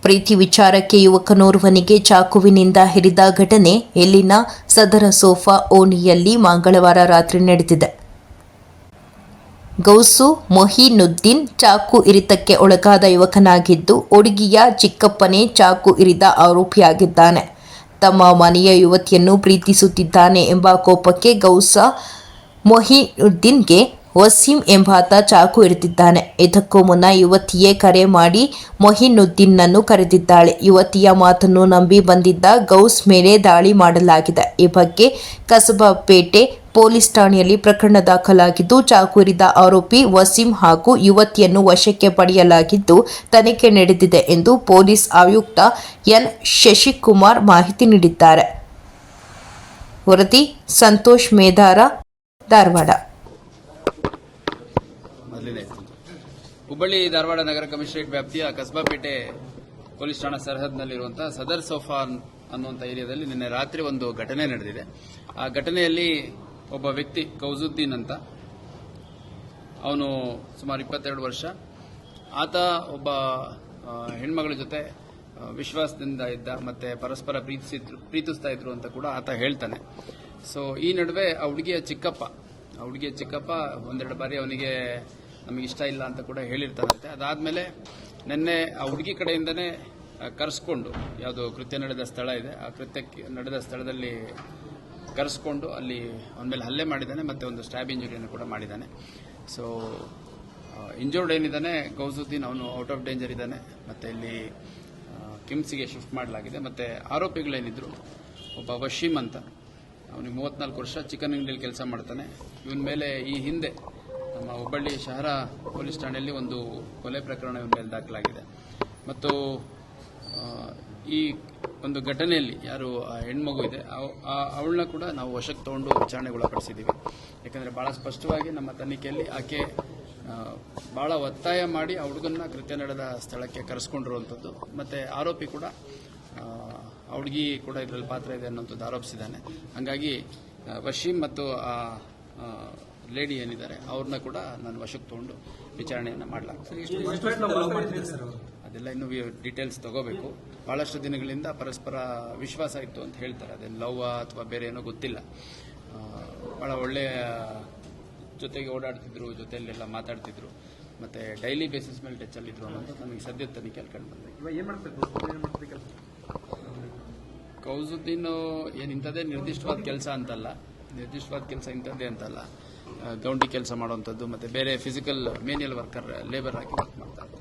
ಪ್ರೀತಿ ವಿಚಾರಕ್ಕೆ ಯುವಕನೋರ್ವನಿಗೆ ಚಾಕುವಿನಿಂದ ಹಿರಿದ ಘಟನೆ ಇಲ್ಲಿನ ಸದರ ಸೋಫಾ ಓಣಿಯಲ್ಲಿ ಮಂಗಳವಾರ ರಾತ್ರಿ ನಡೆದಿದೆ. ಗೌಸು ಮೊಹಿನುದ್ದೀನ್ ಚಾಕು ಇರಿತಕ್ಕೆ ಒಳಗಾದ ಯುವಕನಾಗಿದ್ದು, ಹುಡುಗಿಯ ಚಿಕ್ಕಪ್ಪನೇ ಚಾಕು ಇರಿದ ಆರೋಪಿಯಾಗಿದ್ದಾನೆ. ತಮ್ಮ ಮನೆಯ ಯುವತಿಯನ್ನು ಪ್ರೀತಿಸುತ್ತಿದ್ದಾನೆ ಎಂಬ ಕೋಪಕ್ಕೆ ಗೌಸ ಮೊಹಿನುದ್ದೀನ್ಗೆ ವಸೀಂ ಎಂಬಾತ ಚಾಕು ಇರಿದಿದ್ದಾನೆ. ಇದಕ್ಕೂ ಮುನ್ನ ಯುವತಿಯೇ ಕರೆ ಮಾಡಿ ಮೊಹಿನುದ್ದೀನ್ನನ್ನು ಕರೆದಿದ್ದಾಳೆ. ಯುವತಿಯ ಮಾತನ್ನು ನಂಬಿ ಬಂದಿದ್ದ ಗೌಸ್ ಮೇಲೆ ದಾಳಿ ಮಾಡಲಾಗಿದೆ. ಈ ಬಗ್ಗೆ ಕಸಬಾಪೇಟೆ ಪೊಲೀಸ್ ಠಾಣೆಯಲ್ಲಿ ಪ್ರಕರಣ ದಾಖಲಾಗಿದ್ದು, ಚಾಕು ಇರಿದ ಆರೋಪಿ ವಸೀಂ ಹಾಗೂ ಯುವತಿಯನ್ನು ವಶಕ್ಕೆ ಪಡೆಯಲಾಗಿದ್ದು, ತನಿಖೆ ನಡೆದಿದೆ ಎಂದು ಪೊಲೀಸ್ ಆಯುಕ್ತ ಎನ್ ಶಶಿಕುಮಾರ್ ಮಾಹಿತಿ ನೀಡಿದ್ದಾರೆ. ವರದಿ ಸಂತೋಷ್ ಮೇದಾರ, ಧಾರವಾಡ. ಹುಬ್ಬಳ್ಳಿ ಧಾರವಾಡ ನಗರ ಕಮಿಷನರೇಟ್ ವ್ಯಾಪ್ತಿಯ ಕಸಬಾಪೇಟೆ ಪೊಲೀಸ್ ಠಾಣಾ ಸರಹದ್ದಿನಲ್ಲಿರುವಂತಹ ಸದರ್ ಸೋಫಾ ಅನ್ನುವಂಥ ಏರಿಯಾದಲ್ಲಿ ನಿನ್ನೆ ರಾತ್ರಿ ಒಂದು ಘಟನೆ ನಡೆದಿದೆ. ಆ ಘಟನೆಯಲ್ಲಿ ಒಬ್ಬ ವ್ಯಕ್ತಿ ಗೌಸುದ್ದೀನ್ ಅಂತ, ಅವನು ಸುಮಾರು 22 ವರ್ಷ. ಆತ ಒಬ್ಬ ಹೆಣ್ಮಗಳ ಜೊತೆ ವಿಶ್ವಾಸದಿಂದ ಇದ್ದ, ಮತ್ತೆ ಪರಸ್ಪರ ಪ್ರೀತಿಸ್ತಾ ಇದ್ರು ಅಂತ ಕೂಡ ಆತ ಹೇಳ್ತಾನೆ. ಸೊ ಈ ನಡುವೆ ಆ ಹುಡುಗಿಯ ಚಿಕ್ಕಪ್ಪ ಒಂದೆರಡು ಬಾರಿ ಅವನಿಗೆ ನಮಗೆ ಇಷ್ಟ ಇಲ್ಲ ಅಂತ ಕೂಡ ಹೇಳಿರ್ತಾನಂತೆ. ಅದಾದಮೇಲೆ ನಿನ್ನೆ ಆ ಹುಡುಗಿ ಕಡೆಯಿಂದನೇ ಕರೆಸ್ಕೊಂಡು, ಯಾವುದು ಕೃತ್ಯ ನಡೆದ ಸ್ಥಳ ಇದೆ, ಆ ಕೃತ್ಯಕ್ಕೆ ನಡೆದ ಸ್ಥಳದಲ್ಲಿ ಕರೆಸ್ಕೊಂಡು ಅಲ್ಲಿ ಅವನ ಮೇಲೆ ಹಲ್ಲೆ ಮಾಡಿದ್ದಾನೆ, ಮತ್ತು ಒಂದು ಸ್ಟ್ಯಾಬ್ ಇಂಜುರಿಯನ್ನು ಕೂಡ ಮಾಡಿದ್ದಾನೆ. ಸೊ ಇಂಜೂರ್ಡ್ ಏನಿದ್ದಾನೆ ಗೌಸುದ್ದೀನ್, ಅವನು ಔಟ್ ಆಫ್ ಡೇಂಜರ್ ಇದ್ದಾನೆ, ಮತ್ತು ಇಲ್ಲಿ ಕಿಮ್ಸ್ಗೆ ಶಿಫ್ಟ್ ಮಾಡಲಾಗಿದೆ. ಮತ್ತು ಆರೋಪಿಗಳೇನಿದ್ರು, ಒಬ್ಬ ವಶೀಂ ಅಂತ, ಅವನಿಗೆ 34 ವರ್ಷ, ಚಿಕನ್ ಅಂಗಡಿಯಲ್ಲಿ ಕೆಲಸ ಮಾಡ್ತಾನೆ. ಇವನ ಮೇಲೆ ಈ ಹಿಂದೆ ನಮ್ಮ ಹುಬ್ಬಳ್ಳಿ ಶಹರ ಪೊಲೀಸ್ ಠಾಣೆಯಲ್ಲಿ ಒಂದು ಕೊಲೆ ಪ್ರಕರಣ ಇವನ ಮೇಲೆ ದಾಖಲಾಗಿದೆ. ಮತ್ತು ಈ ಒಂದು ಘಟನೆಯಲ್ಲಿ ಯಾರು ಹೆಣ್ಮಗು ಇದೆ ಅವಳನ್ನ ಕೂಡ ನಾವು ವಶಕ್ಕೆ ತಗೊಂಡು ವಿಚಾರಣೆಗೆ ಒಳಪಡಿಸಿದ್ದೀವಿ. ಯಾಕಂದರೆ ಭಾಳ ಸ್ಪಷ್ಟವಾಗಿ ನಮ್ಮ ತನಿಖೆಯಲ್ಲಿ ಆಕೆ ಭಾಳ ಒತ್ತಾಯ ಮಾಡಿ ಆ ಹುಡುಗನ್ನ ಕೃತ್ಯ ನಡೆದ ಸ್ಥಳಕ್ಕೆ ಕರೆಸ್ಕೊಂಡಿರುವಂಥದ್ದು, ಮತ್ತು ಆರೋಪಿ ಕೂಡ ಹುಡುಗಿ ಕೂಡ ಇದರಲ್ಲಿ ಪಾತ್ರ ಇದೆ ಅನ್ನೋಂಥದ್ದು ಆರೋಪಿಸಿದ್ದಾನೆ. ಹಾಗಾಗಿ ವಶೀಂ ಮತ್ತು ಲೇಡಿ ಏನಿದ್ದಾರೆ ಅವ್ರನ್ನ ಕೂಡ ನಾನು ವಶಕ್ಕೆ ತಗೊಂಡು ವಿಚಾರಣೆಯನ್ನು ಮಾಡಲಾಗ್ತದೆ. ಅದೆಲ್ಲ ಇನ್ನೂ ಡೀಟೇಲ್ಸ್ ತಗೋಬೇಕು. ಬಹಳಷ್ಟು ದಿನಗಳಿಂದ ಪರಸ್ಪರ ವಿಶ್ವಾಸ ಇತ್ತು ಅಂತ ಹೇಳ್ತಾರೆ. ಅದೇನು ಲವ್ ಅಥವಾ ಬೇರೆ ಏನೋ ಗೊತ್ತಿಲ್ಲ. ಭಾಳ ಒಳ್ಳೆಯ ಜೊತೆಗೆ ಓಡಾಡ್ತಿದ್ರು, ಜೊತೆಯಲ್ಲೆಲ್ಲ ಮಾತಾಡ್ತಿದ್ರು, ಮತ್ತೆ ಡೈಲಿ ಬೇಸಿಸ್ ಮೇಲೆ ಟಚ್ಚಲ್ಲಿದ್ರು ಅನ್ನೋದು ನಮಗೆ ಸದ್ಯದ ತನಿಖೆಯಲ್ಲಿ ಕಂಡು ಬಂದಿದೆ. ಗೌಸುದ್ದೀನ್ ಏನು ಇಂಥದ್ದೇ ನಿರ್ದಿಷ್ಟವಾದ ಕೆಲಸ ಅಂತಲ್ಲ, ಇಂಥದ್ದೇ ಅಂತಲ್ಲ, ಗೌಂಡಿ ಕೆಲಸ ಮಾಡುವಂಥದ್ದು, ಮತ್ತು ಬೇರೆ ಫಿಸಿಕಲ್ ಮೇನ್ಯಲ್ ವರ್ಕರ್, ಲೇಬರ್ ಆಗಿ ವರ್ಕ್ ಮಾಡ್ತಾರೆ.